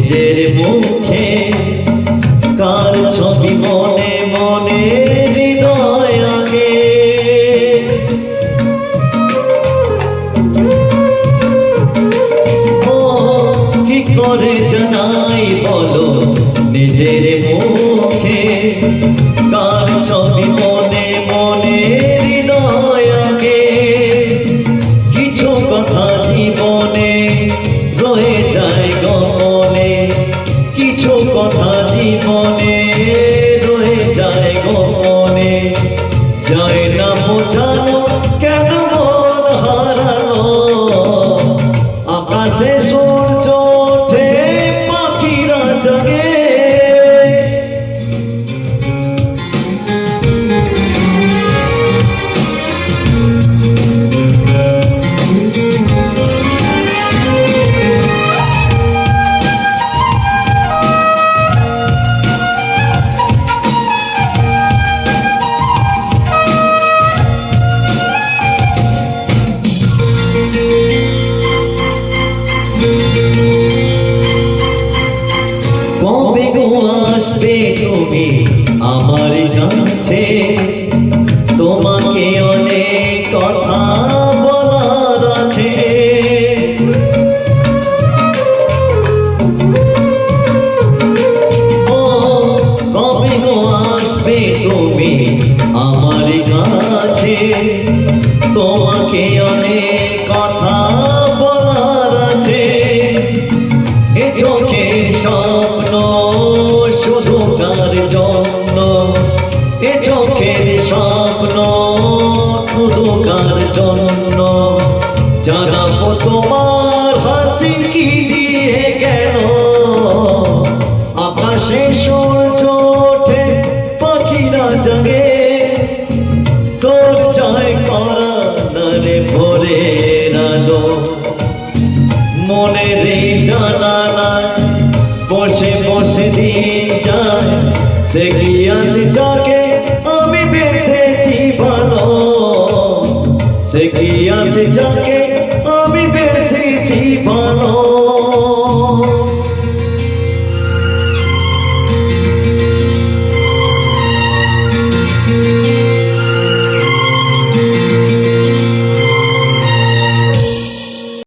নিজের মুখে কার ছবি মনে মনে হৃদয় আগে ও কি করে জানাই বলো নিজের মুখে কার ছবি মনে মনে হৃদয় আগে কিছু কথা জীবনে রয়ে যায় গোপনে কিছু কথা জীবনে রয়ে যায় গোপনে যায় না বোঝানো কেন মন হারালো আকাশে সূর্য ওঠে পাখিরা জাগে কবে গো আসবে তুমি আমার কাছে তোমাকে অনেক কথা বলার আছে ও কবে গো আসবে তুমি আমার কাছে তোমাকে অনেক কথা বলার আছে এ চোখের স্বপ্ন শুধু কার জন্য এ চোখের স্বপ্ন শুধু কার জন্য জানাবো তোমার হাসি কি দিয়ে গেল আকাশে সূর্য ওঠে পাখিরা জাগে তোর জয় করা নারে ভোরে আলো মনের জানালা বসে বসে দিন যায় সে কি আছে যাকে আমি বেঁচেছি ভালো সে কি আছে যাকে